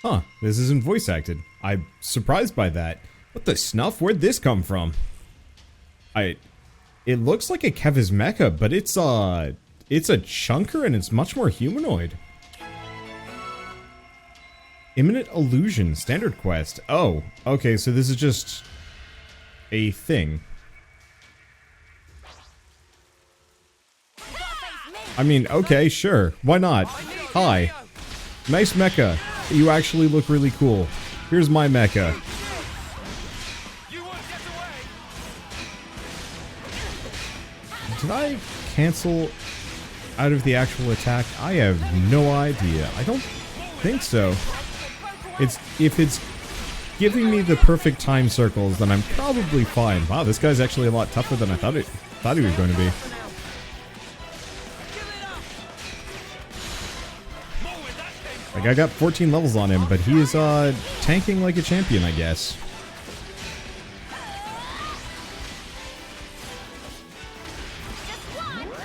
Huh, this isn't voice acted. I'm surprised by that. What the snuff? Where'd this come from? It looks like a Keves mecha, but it's a chunker and it's much more humanoid. Imminent Illusion, standard quest. Oh, okay, so this is just a thing. I mean, okay, sure. Why not? Hi. Nice mecha. You actually look really cool. Here's my mecha. Did I cancel out of the actual attack? I have no idea. I don't think so. If it's giving me the perfect time circles, then I'm probably fine. Wow, this guy's actually a lot tougher than I thought he was going to be. Like, I got 14 levels on him, but he is tanking like a champion, I guess.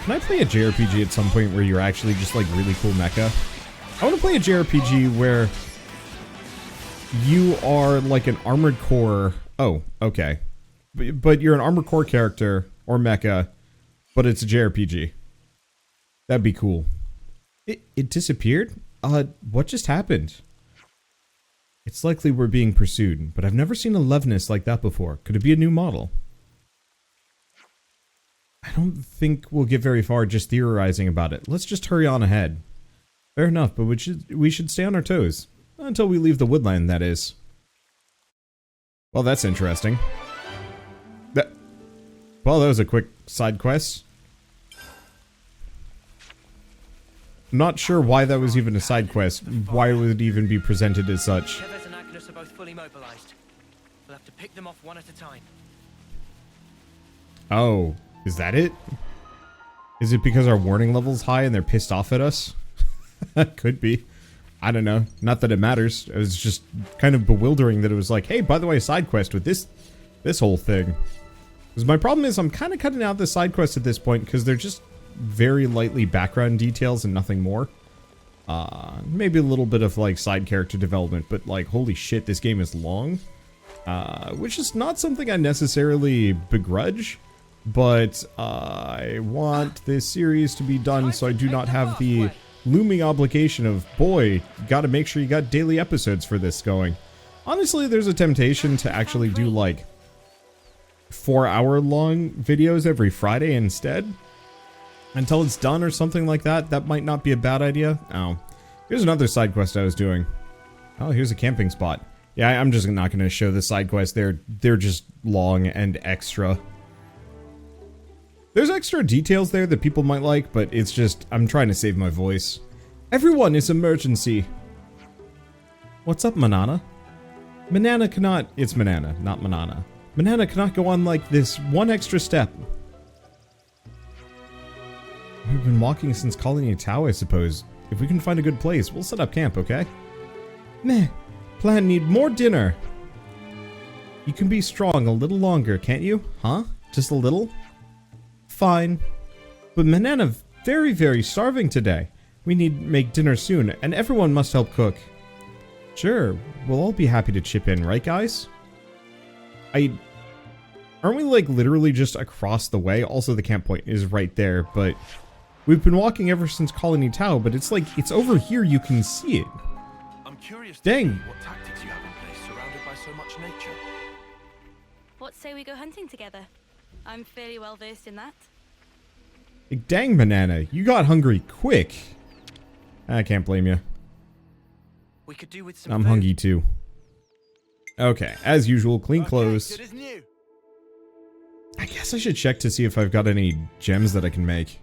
Can I play a JRPG at some point where you're actually just like really cool mecha? I want to play a JRPG where you are like an armored core. Oh, okay. But you're an armored core character or mecha, but it's a JRPG. That'd be cool. It disappeared? What just happened? It's likely we're being pursued, but I've never seen a Levinus like that before. Could it be a new model? I don't think we'll get very far just theorizing about it. Let's just hurry on ahead. Fair enough, but we should stay on our toes. Until we leave the woodland, that is. Well, that's interesting. Well, that was a quick side quest. I'm not sure why that was even a side quest. Why would it even be presented as such? Keves and Agnus are both fully mobilized. We'll have to pick them off one at a time. Oh, is that it? Is it because our warning level's high and they're pissed off at us? Could be. I don't know. Not that it matters. It was just kind of bewildering that it was like, hey, by the way, side quest with this whole thing. Because my problem is I'm kind of cutting out the side quests at this point because they're just very lightly background details and nothing more. Maybe a little bit of like side character development, but like, holy shit, this game is long. Which is not something I necessarily begrudge, but I want this series to be done so I do not have the looming obligation of, boy, gotta make sure you got daily episodes for this going. Honestly, there's a temptation to actually do like 4-hour-long videos every Friday instead. Until it's done or something like that. That might not be a bad idea. Oh, here's another side quest I was doing. Oh, here's a camping spot. Yeah, I'm just not going to show the side quests. They're just long and extra. There's extra details there that people might like, but it's just, I'm trying to save my voice. Everyone is emergency. What's up, Manana? Manana cannot, it's Manana, not Manana. Manana cannot go on like this one extra step. We've been walking since Colony Tau, I suppose. If we can find a good place, we'll set up camp, okay? Meh. Plan need more dinner. You can be strong a little longer, can't you? Huh? Just a little? Fine. But Manana very, very starving today. We need to make dinner soon, and everyone must help cook. Sure, we'll all be happy to chip in, right guys? Aren't we like literally just across the way? Also, the camp point is right there, but we've been walking ever since Colony Tau, but it's like, it's over here, you can see it. I'm curious to Dang. see what tactics you have in place surrounded by so much nature. What say we go hunting together? I'm fairly well versed in that. Like, dang, Banana, you got hungry quick. I can't blame you. We could do with some I'm food. hungry too. Okay, as usual, clean clothes. Good as new. I guess I should check to see if I've got any gems that I can make.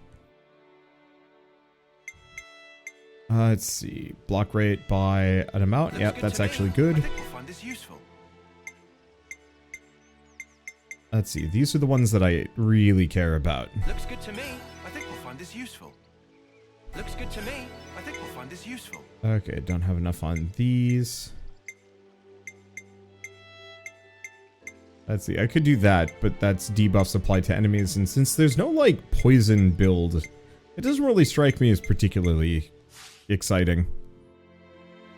Let's see. Block rate by an amount. Looks Yep, good that's to me. actually I good. think we'll find this useful. Let's see. These are the ones that I really care about. Looks good to me. I think we'll find this useful. Looks good to me. I think we'll find this useful. Okay, don't have enough on these. Let's see. I could do that, but that's debuffs applied to enemies, and since there's no, like, poison build, it doesn't really strike me as particularly exciting.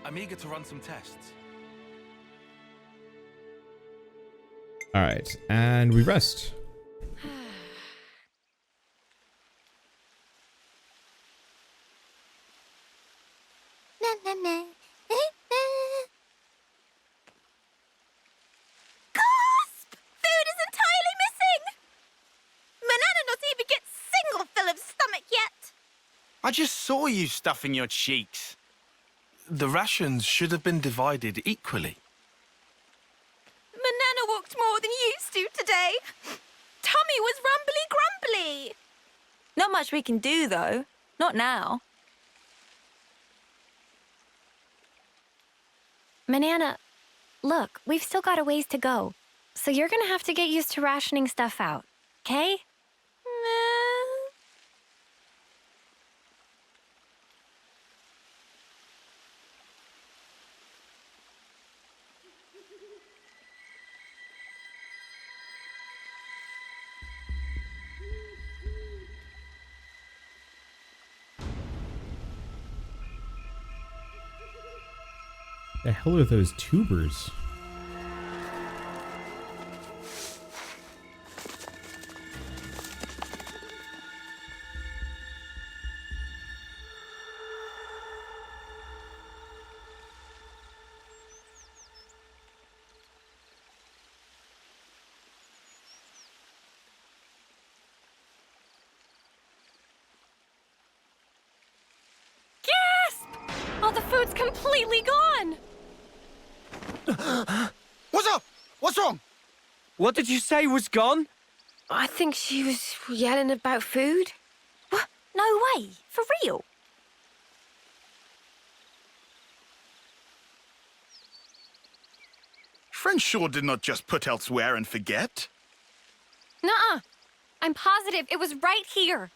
I'm eager to run some tests. Alright, and we rest. Gasp! Food is entirely missing! Manana not even gets single fill of stomach yet! I just saw you stuffing your cheeks. The rations should have been divided equally. Manana walked more than used to today. Tummy was rumbly grumbly. Not much we can do, though. Not now. Manana, look, we've still got a ways to go. So you're gonna have to get used to rationing stuff out, okay? The hell are those tubers? All the food's completely gone! What's up? What's wrong? What did you say was gone? I think she was yelling about food. What? No way. For real? Friend sure did not just put elsewhere and forget. Nuh-uh. I'm positive it was right here.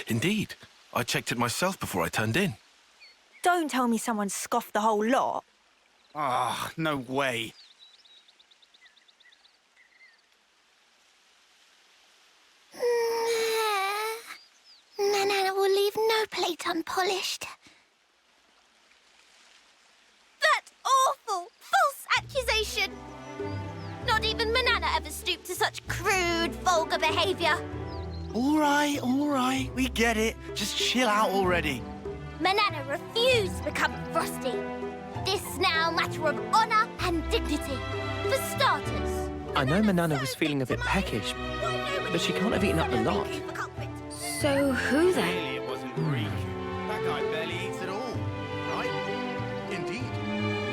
Indeed. I checked it myself before I turned in. Don't tell me someone scoffed the whole lot. Ah, no way. Manana will leave no plate unpolished. That awful, false accusation! Not even Manana ever stooped to such crude, vulgar behavior. All right. We get it. Just chill out already. Manana refused to become frosty. This now matter of honor and dignity. For starters. I know Manana was feeling a bit peckish, but she can't have eaten up the lot. So who then? Clearly it wasn't Riku. That guy barely eats at all, right? Indeed.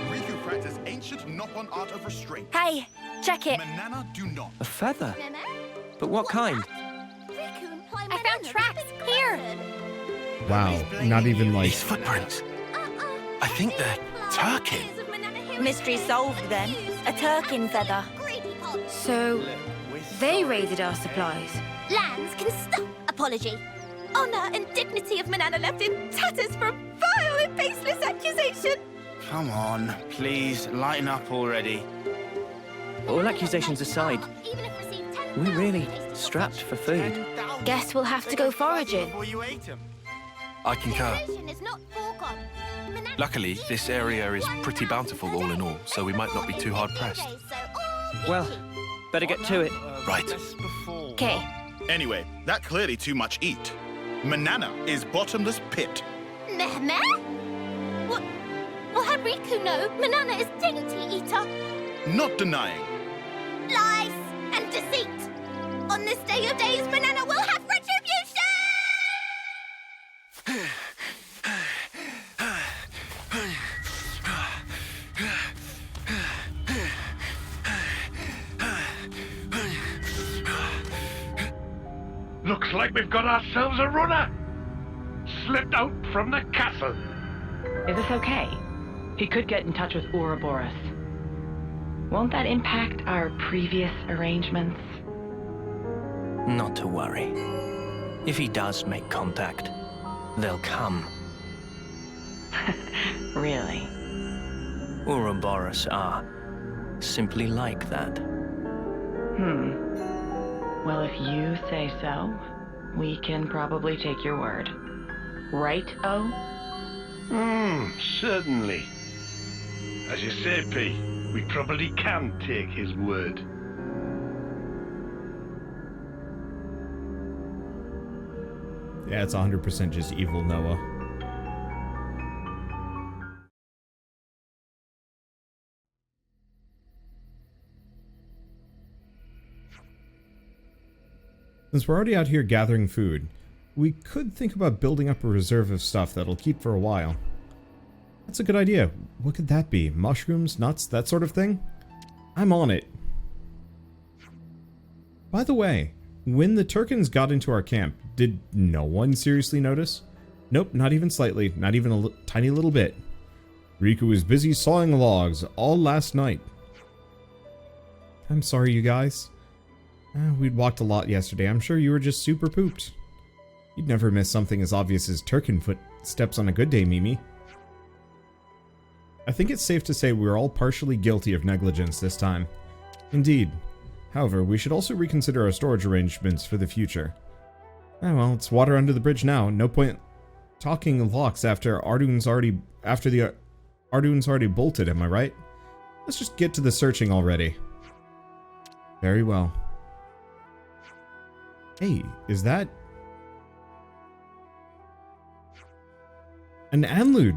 Riku practiced ancient knock-on art of restraint. Hey, check it. Manana do not. A feather? But what kind? I found tracks here. Wow, not even like... These footprints. I think they're Turkin. Mystery solved then. A Turkin feather. So, they raided our supplies. Lands can stop apology. Honor and dignity of Manana left in tatters for a vile and baseless accusation. Come on, please, lighten up already. All accusations aside, we're really strapped for food. Guess we'll have to go foraging. Before you ate 'em. I concur. Is not foregone. Manana Luckily, this area is pretty bountiful all in all, so we might not be too hard-pressed. Well, better get to it. Right. Okay. Anyway, that clearly too much eat. Manana is bottomless pit. Meh? Well, had Riku know Manana is dainty eater? Not denying. Lies and deceit. On this day of days, Manana will have retribution! Looks like we've got ourselves a runner. Slipped out from the castle. Is this okay? He could get in touch with Ouroboros. Won't that impact our previous arrangements? Not to worry. If he does make contact, they'll come. Really? Ouroboros are simply like that. Well, if you say so, we can probably take your word. Right, O? Certainly. As you say, P, we probably can take his word. Yeah, it's 100% just evil Noah. Since we're already out here gathering food, we could think about building up a reserve of stuff that'll keep for a while. That's a good idea. What could that be? Mushrooms, nuts, that sort of thing? I'm on it. By the way, when the Turkins got into our camp, did no one seriously notice? Nope, not even slightly, not even a tiny little bit. Riku was busy sawing logs all last night. I'm sorry, you guys. We'd walked a lot yesterday. I'm sure you were just super pooped. You'd never miss something as obvious as Turkin footsteps on a good day, Mimi. I think it's safe to say we're all partially guilty of negligence this time. Indeed. However, we should also reconsider our storage arrangements for the future. Well, it's water under the bridge now. No point talking locks after Ardun's already bolted, am I right? Let's just get to the searching already. Very well. Hey, is that an Anlude?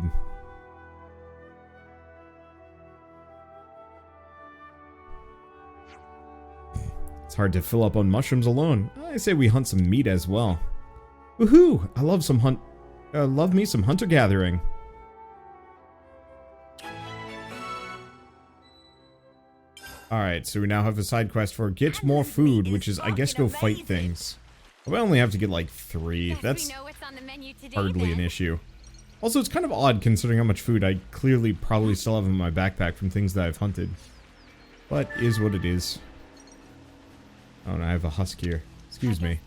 It's hard to fill up on mushrooms alone. I say we hunt some meat as well. Woohoo! I love me some hunter gathering. Alright, so we now have a side quest for get more food, which is, I guess, go fight things. We only have to get like 3. That's hardly an issue. Also, it's kind of odd considering how much food I clearly probably still have in my backpack from things that I've hunted. But is what it is. Oh, and I have a husk here. Excuse me.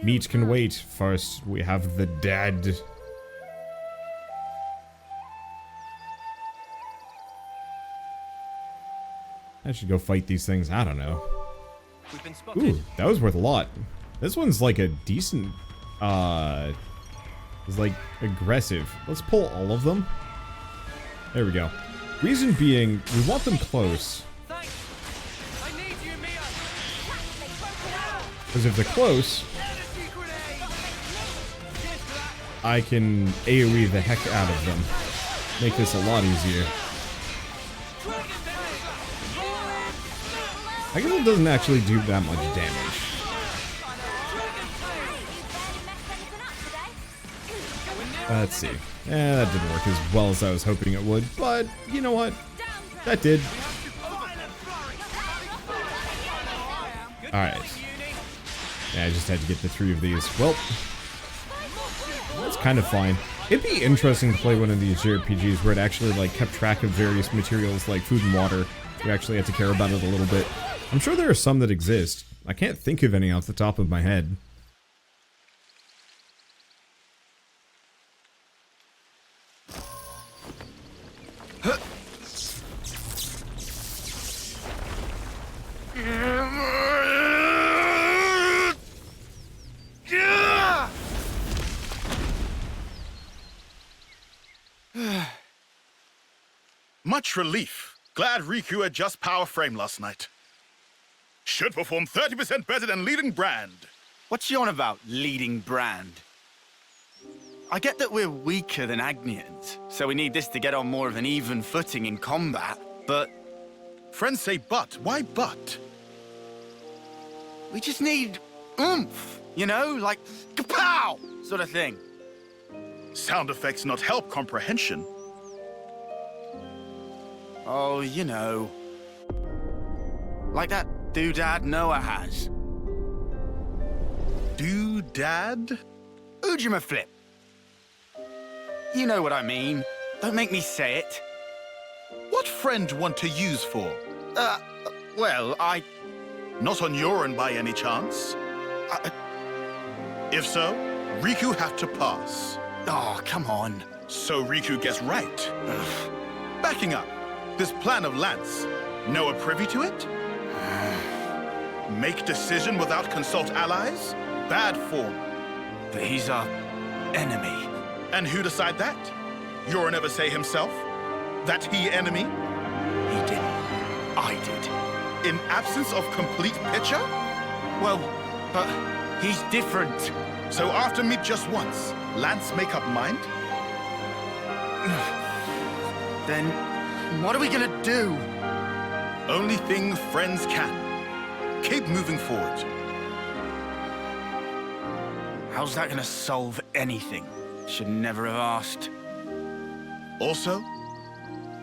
Meat can wait. First, we have the dead. I should go fight these things. I don't know. Ooh, that was worth a lot. This one's like a decent, it's like aggressive. Let's pull all of them. There we go. Reason being, we want them close. Because if they're close, I can AoE the heck out of them. Make this a lot easier. I guess it doesn't actually do that much damage. Let's see. That didn't work as well as I was hoping it would, but you know what? That did. Alright. Yeah, I just had to get the 3 of these. Well, that's kind of fine. It'd be interesting to play one of these JRPGs where it actually like kept track of various materials like food and water. You actually had to care about it a little bit. I'm sure there are some that exist. I can't think of any off the top of my head. Much relief. Glad Riku adjust power frame last night. Should perform 30% better than leading brand. What's you on about, leading brand? I get that we're weaker than Agnians, so we need this to get on more of an even footing in combat, but... Friends say but. Why but? We just need oomph, you know? Like, kapow! Sort of thing. Sound effects not help comprehension. Oh, you know. Like that doodad Noah has. Doodad? Ujima flip. You know what I mean. Don't make me say it. What friend want to use for? Well, I... Not on your own by any chance? If so, Riku have to pass. Oh, come on. So Riku gets right. Ugh. Backing up. This plan of Lance, Noah privy to it? Make decision without consult allies? Bad form. But he's our enemy. And who decide that? Yorenevasay himself? That he enemy? He didn't. I did. In absence of complete picture? Well, but he's different. So after meet just once, Lance make up mind? Then what are we gonna do? Only thing friends can. Keep moving forward. How's that gonna solve anything? Should never have asked. Also,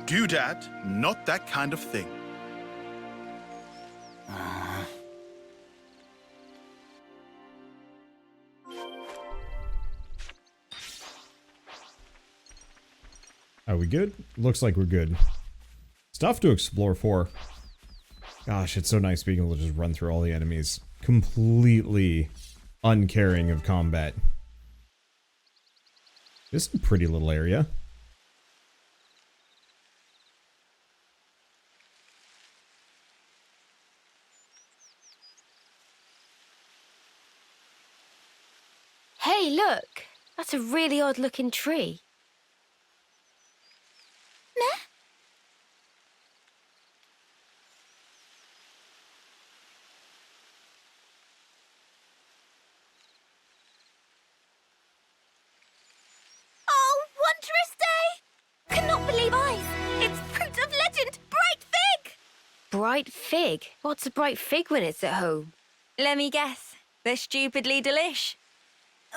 doodad, not that kind of thing. Are we good? Looks like we're good. Stuff to explore for. Gosh, it's so nice being able to just run through all the enemies. Completely uncaring of combat. This is a pretty little area. Hey, look! That's a really odd-looking tree. Meh? Oh, wondrous day! Cannot believe eyes! It's fruit of legend, bright fig! Bright fig? What's a bright fig when it's at home? Let me guess. They're stupidly delish.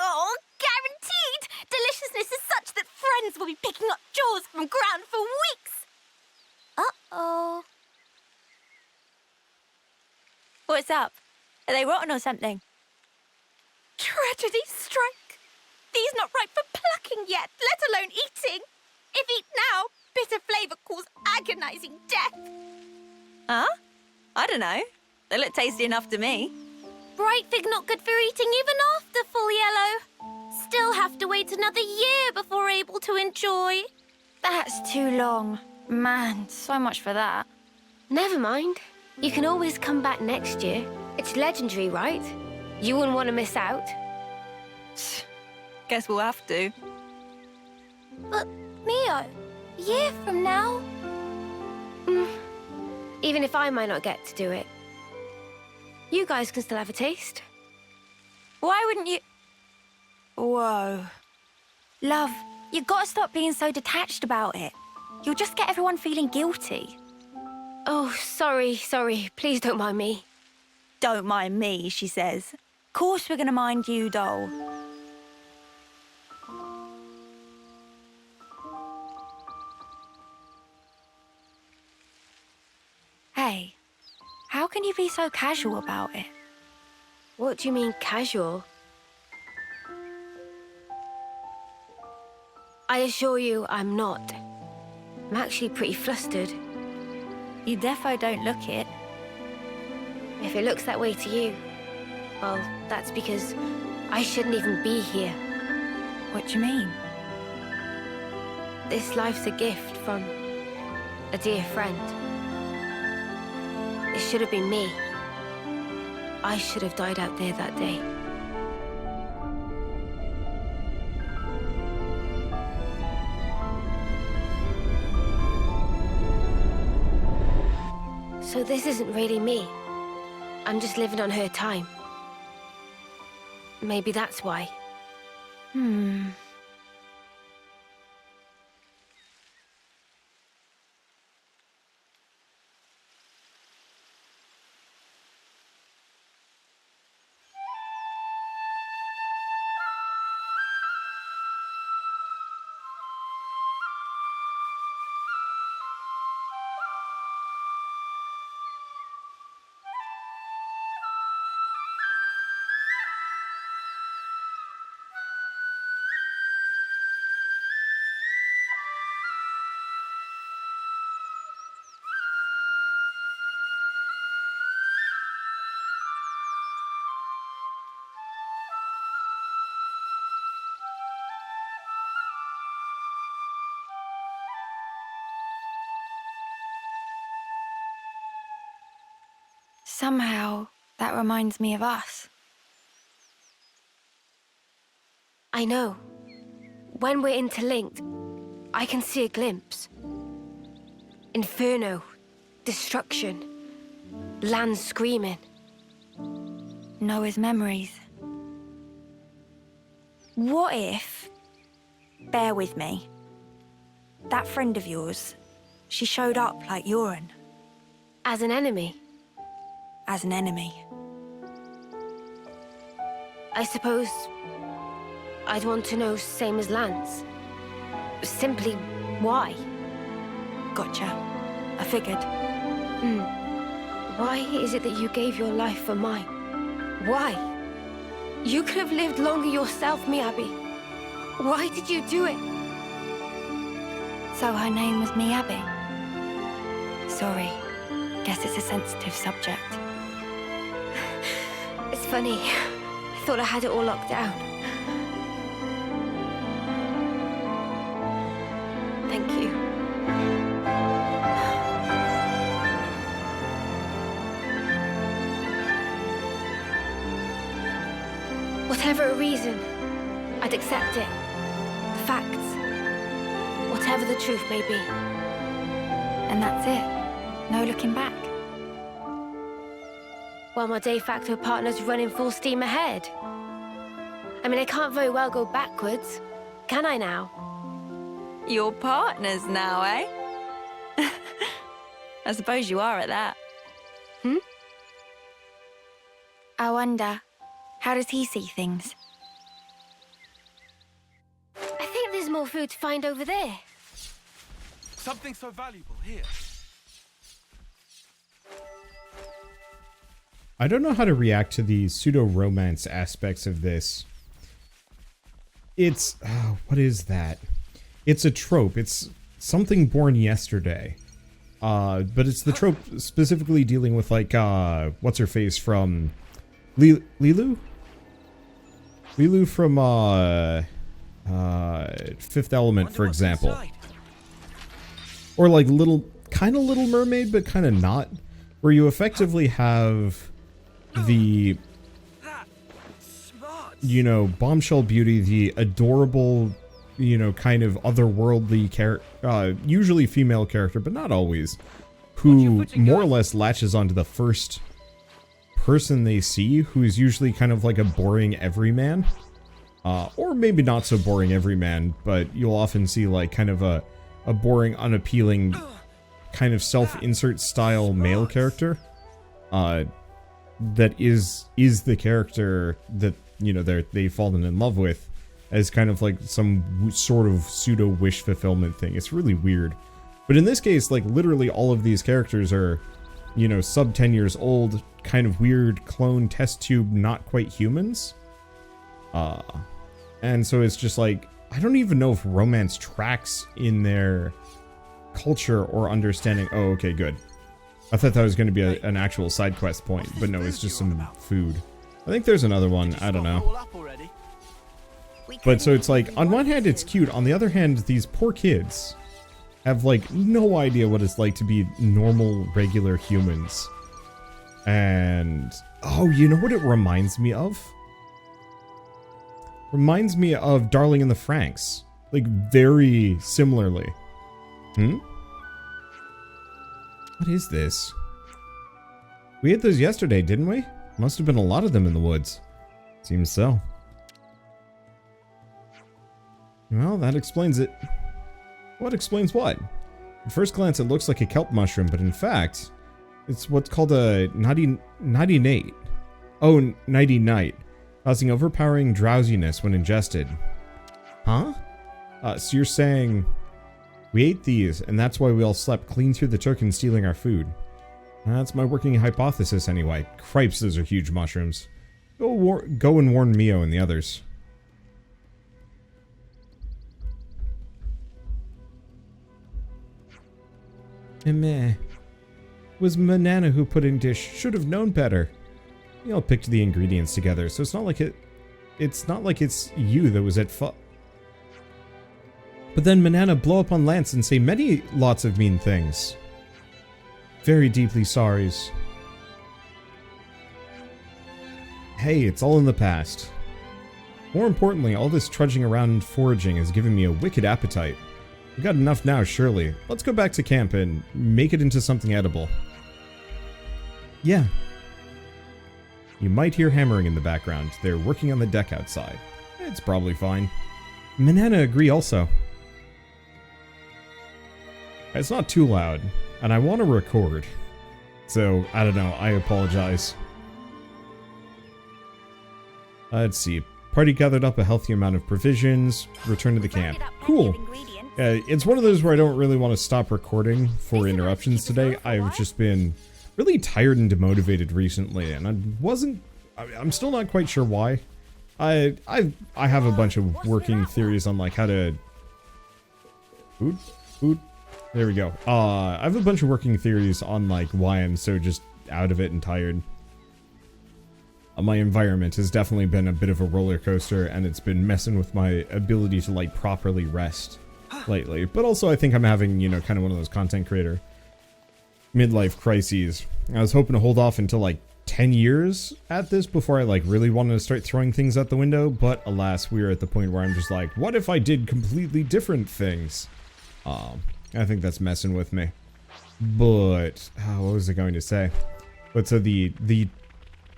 Oh, guaranteed! Deliciousness is such that friends will be picking up jaws from ground for weeks! Uh-oh. What's up? Are they rotten or something? Tragedy strike! These not ripe for plucking yet, let alone eating. If eat now, bitter flavour cause agonising death. Huh? I don't know. They look tasty enough to me. Bright fig not good for eating even after full yellow. Still have to wait another year before able to enjoy. That's too long. Man, so much for that. Never mind. You can always come back next year. It's legendary, right? You wouldn't want to miss out. Guess we'll have to. But, Mio, a year from now? Even if I might not get to do it. You guys can still have a taste. Why wouldn't you... Whoa. Love, you gotta stop being so detached about it. You'll just get everyone feeling guilty. Oh, sorry. Please don't mind me. Don't mind me, she says. Course we're gonna mind you, doll. Hey, how can you be so casual about it? What do you mean, casual? I assure you, I'm not. I'm actually pretty flustered. You defo don't look it. If it looks that way to you, well, that's because I shouldn't even be here. What do you mean? This life's a gift from a dear friend. It should have been me. I should have died out there that day. So this isn't really me. I'm just living on her time. Maybe that's why. Somehow, that reminds me of us. I know. When we're interlinked, I can see a glimpse. Inferno, destruction, land screaming. Noah's memories. What if, bear with me, that friend of yours, she showed up like urine? As an enemy? As an enemy. I suppose I'd want to know same as Lance. Simply why? Gotcha. I figured. Why is it that you gave your life for mine? Why? You could have lived longer yourself, Miyabi. Why did you do it? So her name was Miyabi? Sorry. Guess it's a sensitive subject. It's funny. I thought I had it all locked down. Thank you. Whatever a reason, I'd accept it. The facts. Whatever the truth may be. And that's it? No looking back? While my de facto partner's running full steam ahead. I mean, I can't very well go backwards, can I now? Your partners now, eh? I suppose you are at that. I wonder, how does he see things? I think there's more food to find over there. Something so valuable here. I don't know how to react to the pseudo-romance aspects of this. It's... what is that? It's a trope. It's something born yesterday. But it's the trope specifically dealing with, like, what's-her-face from... Lilu? Lilu from, Fifth Element, for example. Or, like, kind of Little Mermaid, but kind of not. Where you effectively have... the, you know, bombshell beauty, the adorable, you know, kind of otherworldly character, usually female character, but not always, who more or less latches onto the first person they see, who's usually kind of like a boring everyman, or maybe not so boring everyman, but you'll often see like kind of a boring, unappealing, kind of self-insert style male character, that is the character that, you know, they've fallen in love with as kind of like some sort of pseudo wish fulfillment thing. It's really weird. But in this case, like literally all of these characters are, you know, sub 10 years old, kind of weird clone test tube, not quite humans. And so it's just like, I don't even know if romance tracks in their culture or understanding. Oh, okay, good. I thought that was going to be an actual side quest point, but no, it's just some food. I think there's another one, I don't know. But so it's like, on one hand it's cute, on the other hand these poor kids have like no idea what it's like to be normal, regular humans. And, oh, you know what it reminds me of? Reminds me of Darling in the Franxx. Like, very similarly. What is this? We ate those yesterday, didn't we? Must have been a lot of them in the woods. Seems so. Well, that explains it. What explains what? At first glance, it looks like a kelp mushroom, but in fact, it's what's called a nighty-nate. Oh, nighty-night, causing overpowering drowsiness when ingested. Huh? So you're saying... we ate these, and that's why we all slept clean through the Turkins stealing our food. That's my working hypothesis anyway. Cripes, those are huge mushrooms. Go and warn Mio and the others. Meh. It was Manana who put in dish. Should have known better. You all picked the ingredients together, so it's not like it's you that was at fault. But then Manana blow up on Lance and say lots of mean things. Very deeply sorries. Hey, it's all in the past. More importantly, all this trudging around and foraging has given me a wicked appetite. We got enough now, surely. Let's go back to camp and make it into something edible. Yeah. You might hear hammering in the background. They're working on the deck outside. It's probably fine. Manana agree also. It's not too loud, and I want to record. So, I don't know, I apologize. Let's see. Party gathered up a healthy amount of provisions, returned to the camp. Cool. It's one of those where I don't really want to stop recording for interruptions today. I've just been really tired and demotivated recently, and I'm still not quite sure why. I have a bunch of working theories on like how to... Food? There we go. I have a bunch of working theories on like why I'm so just out of it and tired. My environment has definitely been a bit of a roller coaster, and it's been messing with my ability to like properly rest lately. But also I think I'm having, you know, kind of one of those content creator midlife crises. I was hoping to hold off until like 10 years at this before I like really wanted to start throwing things out the window, but alas, we are at the point where I'm just like, what if I did completely different things? I think that's messing with me. But what was I going to say? But so the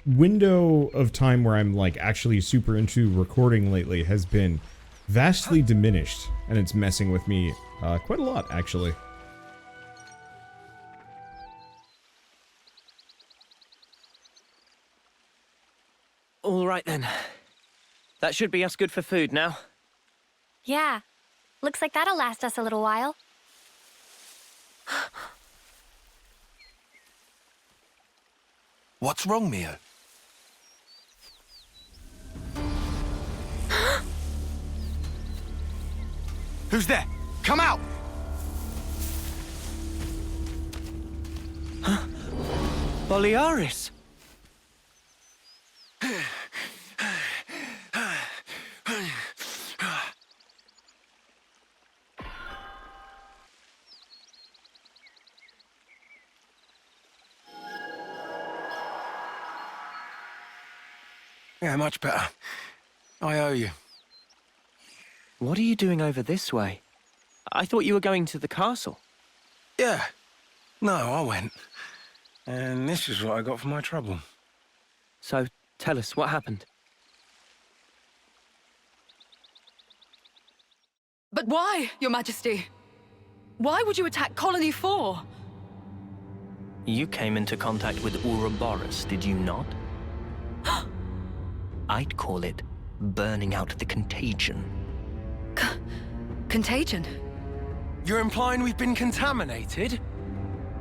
window of time where I'm like actually super into recording lately has been vastly diminished, and it's messing with me quite a lot actually. All right then. That should be us good for food now. Yeah. Looks like that'll last us a little while. What's wrong, Mio? Who's there? Come out! Huh? Boliaris! Yeah, much better. I owe you. What are you doing over this way? I thought you were going to the castle. Yeah. No, I went. And this is what I got for my trouble. So, tell us, what happened? But why, Your Majesty? Why would you attack Colony 4? You came into contact with Ouroboros, did you not? I'd call it burning out the contagion. Contagion? You're implying we've been contaminated?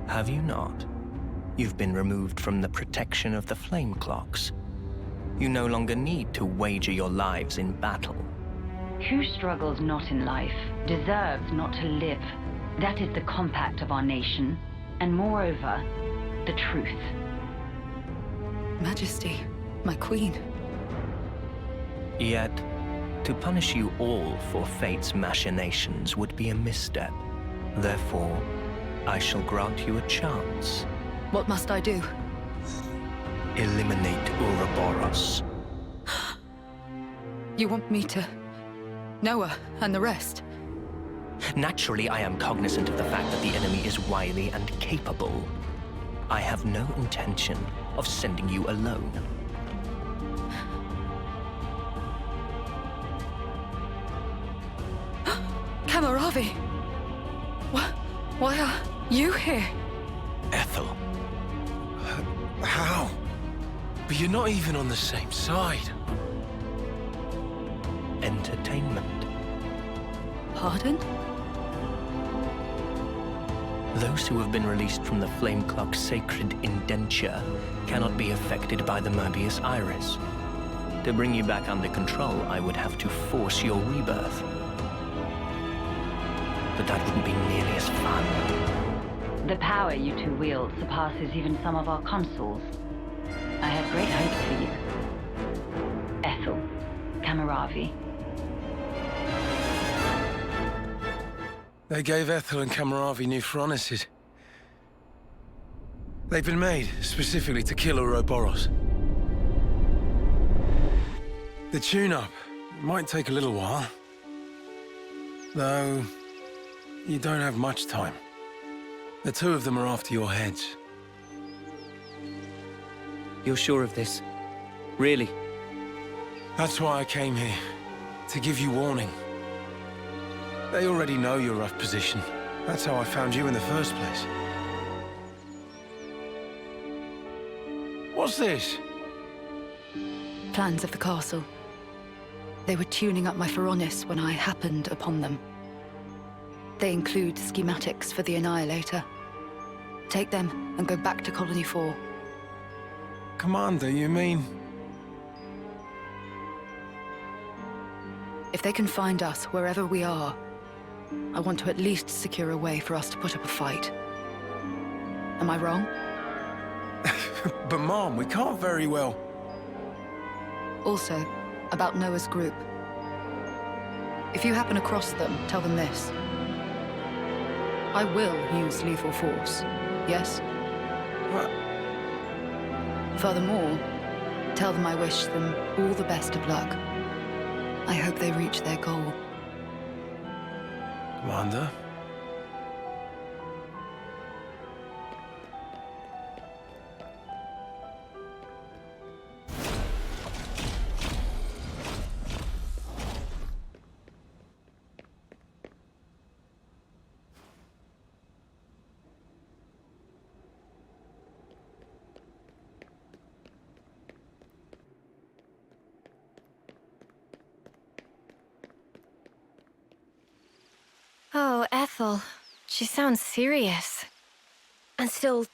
Have you not? You've been removed from the protection of the flame clocks. You no longer need to wager your lives in battle. Who struggles not in life deserves not to live. That is the compact of our nation, and moreover, the truth. Majesty, my queen. Yet, to punish you all for fate's machinations would be a misstep. Therefore, I shall grant you a chance. What must I do? Eliminate Ouroboros. You want me to... Noah and the rest? Naturally, I am cognizant of the fact that the enemy is wily and capable. I have no intention of sending you alone. Kamaravi! Why are you here? Ethel. How? But you're not even on the same side. Entertainment. Pardon? Those who have been released from the Flame Clock's sacred indenture cannot be affected by the Mobius Iris. To bring you back under control, I would have to force your rebirth. But that wouldn't be nearly as fun. The power you two wield surpasses even some of our consuls. I have great hopes for you. Ethel, Kamaravi. They gave Ethel and Kamaravi new furnaces. They've been made specifically to kill Ouroboros. The tune-up might take a little while. Though, you don't have much time. The two of them are after your heads. You're sure of this? Really? That's why I came here. To give you warning. They already know your rough position. That's how I found you in the first place. What's this? Plans of the castle. They were tuning up my Pharaonis when I happened upon them. They include schematics for the Annihilator. Take them and go back to Colony 4. Commander, you mean? If they can find us wherever we are, I want to at least secure a way for us to put up a fight. Am I wrong? But Mom, we can't very well... Also, about Noah's group. If you happen across them, tell them this. I will use lethal force, yes? What? Furthermore, tell them I wish them all the best of luck. I hope they reach their goal. Commander? Oh, Ethel. She sounds serious. And still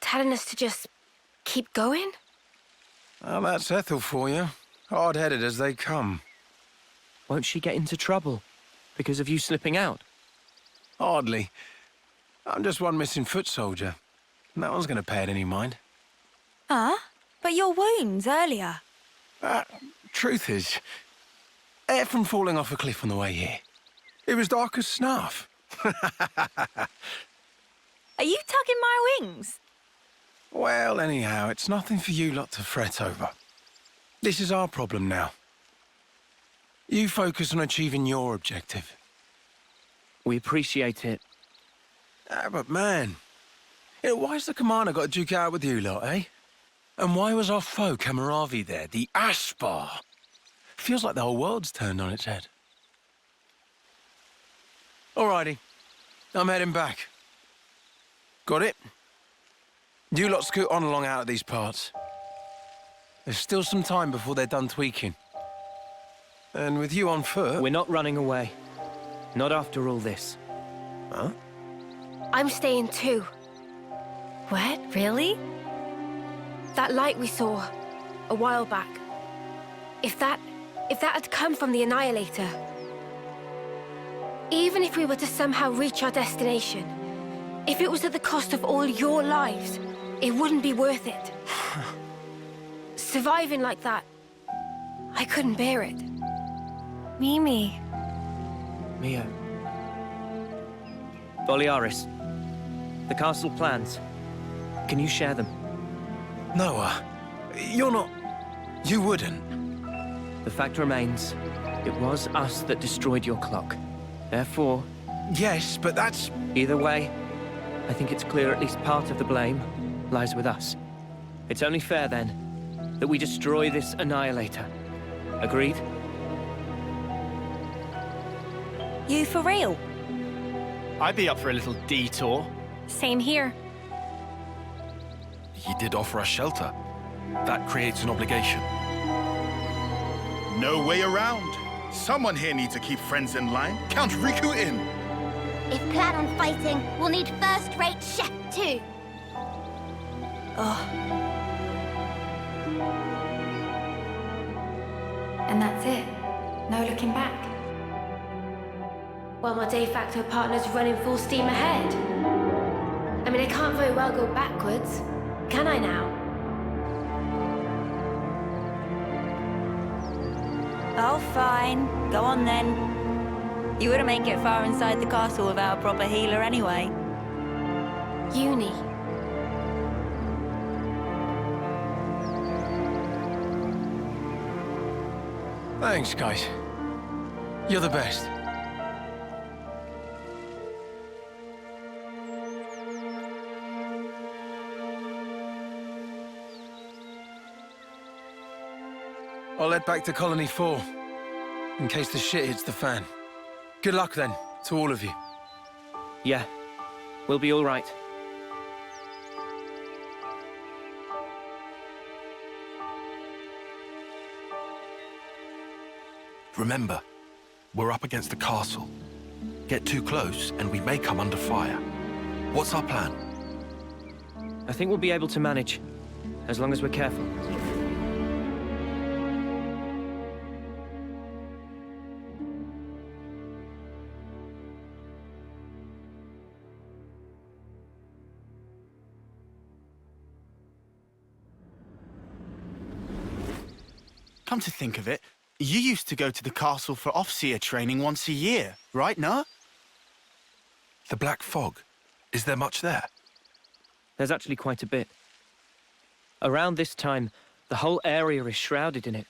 telling us to just keep going? Well, that's Ethel for you. Hard-headed as they come. Won't she get into trouble because of you slipping out? Hardly. I'm just one missing foot soldier. No one's going to pay it any mind. Huh? But your wounds earlier. Truth is, from falling off a cliff on the way here. It was dark as snuff. Are you tugging my wings? Well, anyhow, it's nothing for you lot to fret over. This is our problem now. You focus on achieving your objective. We appreciate it. But man, why's the commander got to duke out with you lot, eh? And why was our foe Kamaravi there, the Ashbar? Feels like the whole world's turned on its head. Alrighty, I'm heading back. Got it? You lot scoot on along out of these parts. There's still some time before they're done tweaking. And with you on foot... We're not running away. Not after all this. Huh? I'm staying too. What? Really? That light we saw a while back. If that had come from the Annihilator... Even if we were to somehow reach our destination, if it was at the cost of all your lives, it wouldn't be worth it. Surviving like that, I couldn't bear it. Mimi. Mio. Boliaris. The castle plans. Can you share them? Noah, you're not... You wouldn't. The fact remains, it was us that destroyed your clock. Therefore... Yes, but that's... Either way, I think it's clear at least part of the blame lies with us. It's only fair, then, that we destroy this Annihilator. Agreed? You for real? I'd be up for a little detour. Same here. He did offer us shelter. That creates an obligation. No way around. Someone here needs to keep friends in line. Count Riku in. If plan on fighting, we'll need first-rate chef too. Oh. And that's it. No looking back. While my de facto partner's running full steam ahead. I mean, I can't very well go backwards, can I now? Oh, fine. Go on then. You wouldn't make it far inside the castle without a proper healer anyway. Uni. Thanks, guys. You're the best. I'll head back to Colony 4, in case the shit hits the fan. Good luck then, to all of you. Yeah, we'll be all right. Remember, we're up against the castle. Get too close and we may come under fire. What's our plan? I think we'll be able to manage, as long as we're careful. Come to think of it, you used to go to the castle for off-seer training once a year, right, Noah? The Black Fog. Is there much there? There's actually quite a bit. Around this time, the whole area is shrouded in it.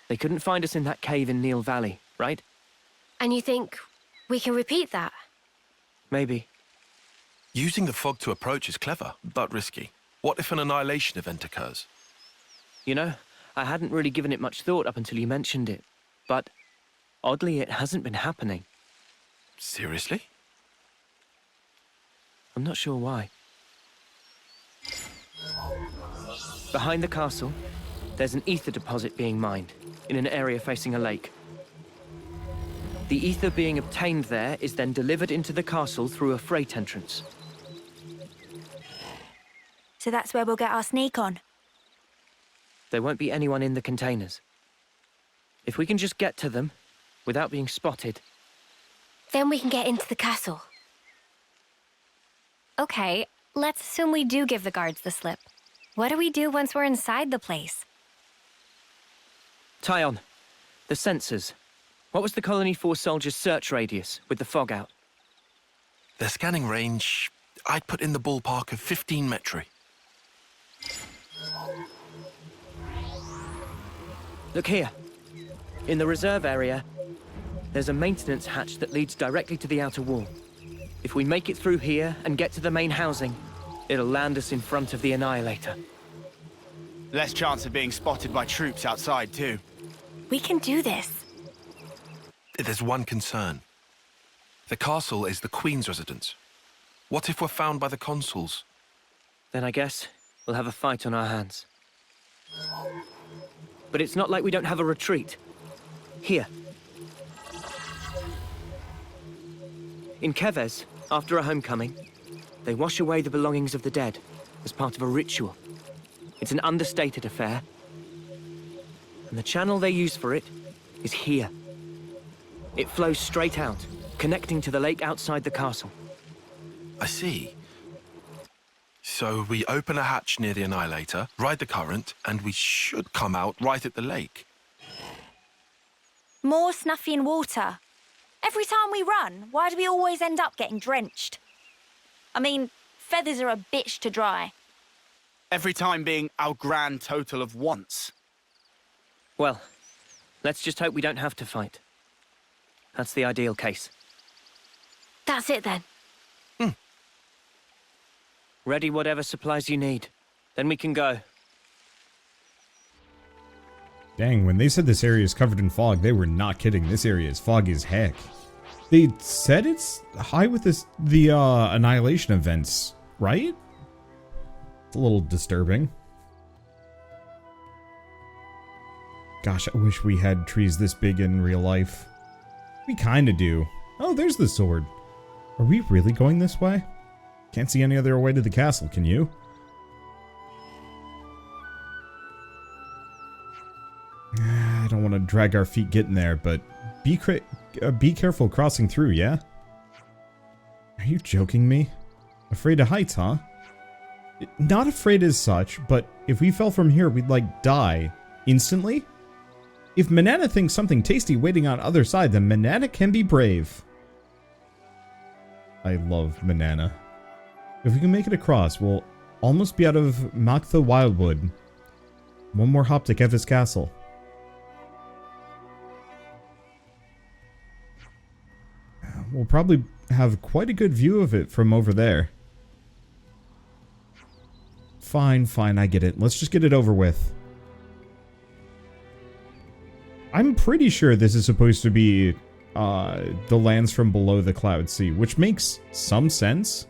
They couldn't find us in that cave in Neil Valley, right? And you think we can repeat that? Maybe. Using the fog to approach is clever, but risky. What if an annihilation event occurs? You know, I hadn't really given it much thought up until you mentioned it. But, oddly, it hasn't been happening. Seriously? I'm not sure why. Behind the castle, there's an ether deposit being mined, in an area facing a lake. The ether being obtained there is then delivered into the castle through a freight entrance. So that's where we'll get our sneak on. There won't be anyone in the containers. If we can just get to them, without being spotted... Then we can get into the castle. Okay, let's assume we do give the guards the slip. What do we do once we're inside the place? Tyon, the sensors. What was the Colony 4 soldiers' search radius with the fog out? Their scanning range, I'd put in the ballpark of 15 metri. Look here. In the reserve area, there's a maintenance hatch that leads directly to the outer wall. If we make it through here and get to the main housing, it'll land us in front of the Annihilator. Less chance of being spotted by troops outside, too. We can do this. There's one concern. The castle is the Queen's residence. What if we're found by the consuls? Then I guess we'll have a fight on our hands. But it's not like we don't have a retreat. Here. In Keves, after a homecoming, they wash away the belongings of the dead as part of a ritual. It's an understated affair. And the channel they use for it is here. It flows straight out, connecting to the lake outside the castle. I see. So we open a hatch near the Annihilator, ride the current, and we should come out right at the lake. More Snuffy water. Every time we run, why do we always end up getting drenched? I mean, feathers are a bitch to dry. Every time being our grand total of once. Well, let's just hope we don't have to fight. That's the ideal case. That's it then. Ready whatever supplies you need. Then we can go. Dang, when they said this area is covered in fog, they were not kidding. This area is foggy as heck. They said it's high with the annihilation events, right? It's a little disturbing. Gosh, I wish we had trees this big in real life. We kinda do. Oh, there's the sword. Are we really going this way? Can't see any other way to the castle, can you? I don't want to drag our feet getting there, but be careful crossing through, yeah? Are you joking me? Afraid of heights, huh? Not afraid as such, but if we fell from here, we'd like die instantly. If Manana thinks something tasty waiting on other side, then Manana can be brave. I love Manana. If we can make it across, we'll almost be out of Maktha Wildwood. One more hop to Keves Castle. We'll probably have quite a good view of it from over there. Fine, fine, I get it. Let's just get it over with. I'm pretty sure this is supposed to be the lands from below the Cloud Sea, which makes some sense.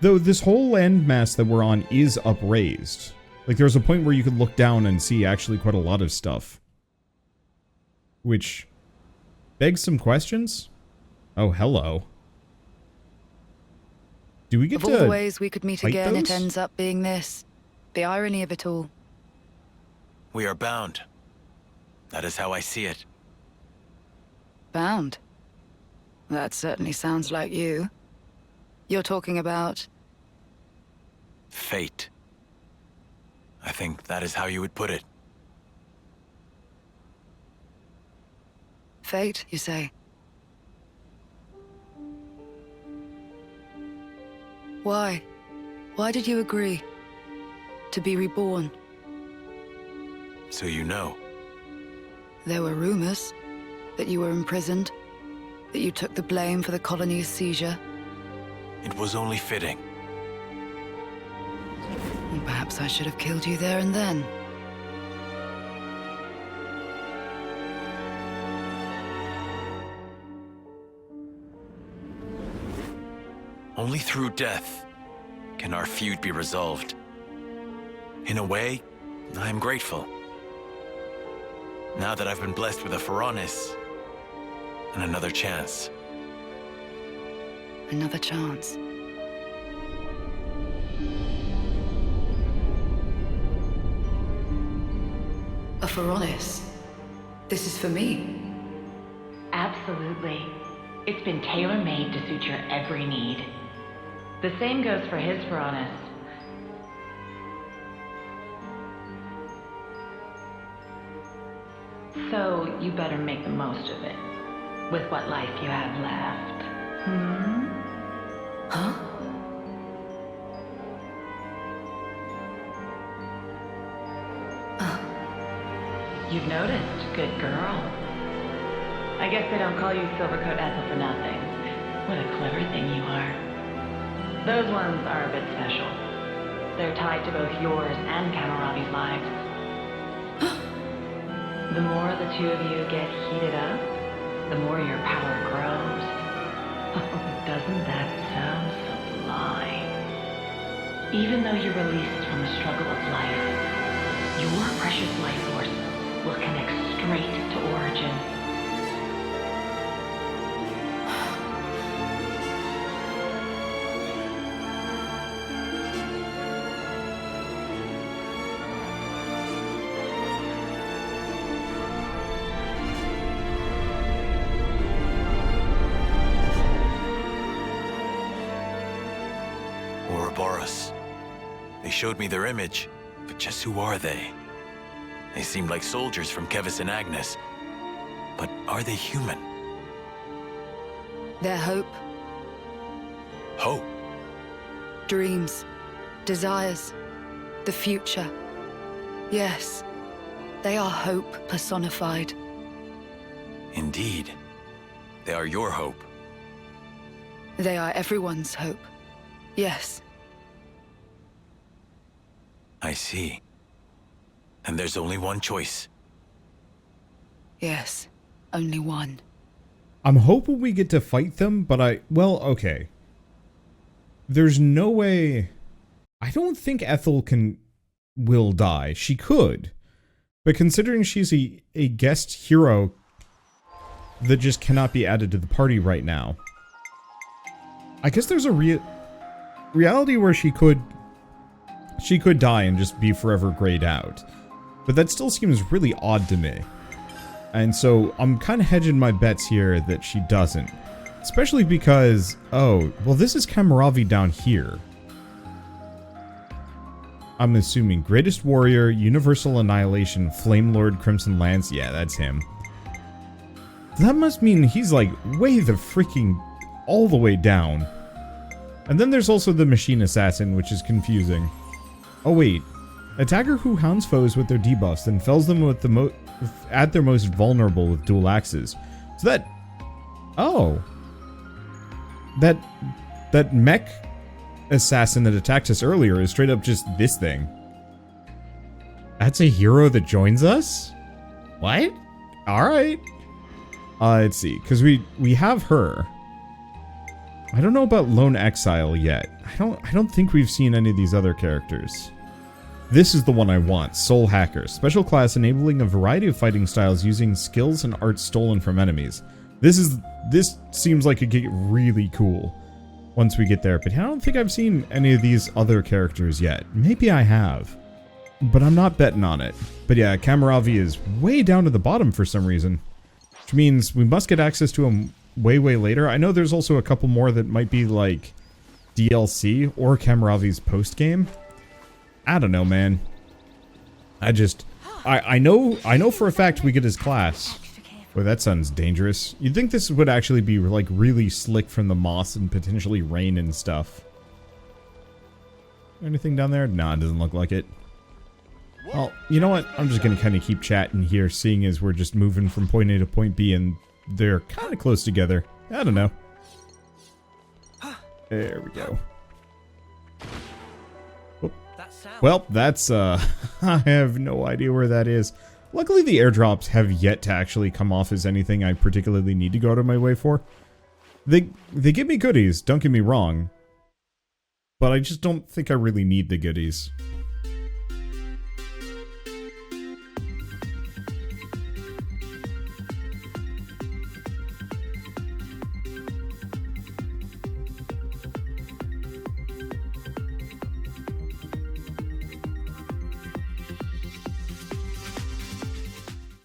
Though this whole landmass that we're on is upraised. Like, there's a point where you could look down and see actually quite a lot of stuff. Which begs some questions. Oh, hello. Do we get of to all the ways we could meet again, those? it ends up being this. The irony of it all. We are bound. That is how I see it. Bound? That certainly sounds like you. You're talking about... Fate. I think that is how you would put it. Fate, you say? Why? Why did you agree? To be reborn? So you know. There were rumors that you were imprisoned, that you took the blame for the colony's seizure. It was only fitting. Perhaps I should have killed you there and then. Only through death can our feud be resolved. In a way, I am grateful. Now that I've been blessed with a Pharaonis and another chance. Another chance. A Pharaonis? This is for me? Absolutely. It's been tailor-made to suit your every need. The same goes for his Pharaonis. So, you better make the most of it. With what life you have left. Hmm? Huh? You've noticed, good girl. I guess they don't call you Silvercoat Ethel for nothing. What a clever thing you are. Those ones are a bit special. They're tied to both yours and Kamaravi's lives. The more the two of you get heated up, the more your power grows. Doesn't that sound sublime? Even though you're released from the struggle of life, your precious life force will connect straight to origin. Ouroboros. They showed me their image, but just who are they? They seemed like soldiers from Keves and Agnus. But are they human? Their hope, Hope? dreams, desires, the future. Yes, they are hope personified. Indeed. They are your hope. They are everyone's hope. Yes. I see. And there's only one choice. Yes. Only one. I'm hoping we get to fight them, but well, okay. There's no way... I don't think Ethel will die. She could. But considering she's a guest hero that just cannot be added to the party right now, I guess there's a reality where she could die and just be forever grayed out. But that still seems really odd to me. And so I'm kind of hedging my bets here that she doesn't. Especially because, oh, well, this is Kamaravi down here. I'm assuming Greatest Warrior, Universal Annihilation, Flame Lord, Crimson Lance. Yeah, that's him. That must mean he's like way the freaking all the way down. And then there's also the Machine Assassin, which is confusing. Oh wait, attacker who hounds foes with their debuffs, then fells them with at their most vulnerable with dual axes. So that, oh, that mech assassin that attacked us earlier is straight up just this thing. That's a hero that joins us? What? Alright. Let's see, because we have her. I don't know about Lone Exile yet. I don't think we've seen any of these other characters. This is the one I want, Soul Hacker. Special class enabling a variety of fighting styles using skills and art stolen from enemies. This seems like it could get really cool once we get there, but I don't think I've seen any of these other characters yet. Maybe I have, but I'm not betting on it. But yeah, Kamaravi is way down to the bottom for some reason, which means we must get access to him way later. I know there's also a couple more that might be like DLC or Kamaravi's post-game. I don't know, man. I know for a fact we get his class. Boy, that sounds dangerous. You'd think this would actually be like really slick from the moss and potentially rain and stuff. Anything down there? Nah, it doesn't look like it. Well, you know what? I'm just gonna kind of keep chatting here, seeing as we're just moving from point A to point B and they're kind of close together. I don't know. There we go. Oh. Well, that's, I have no idea where that is. Luckily, the airdrops have yet to actually come off as anything I particularly need to go out of my way for. They give me goodies, don't get me wrong. But I just don't think I really need the goodies.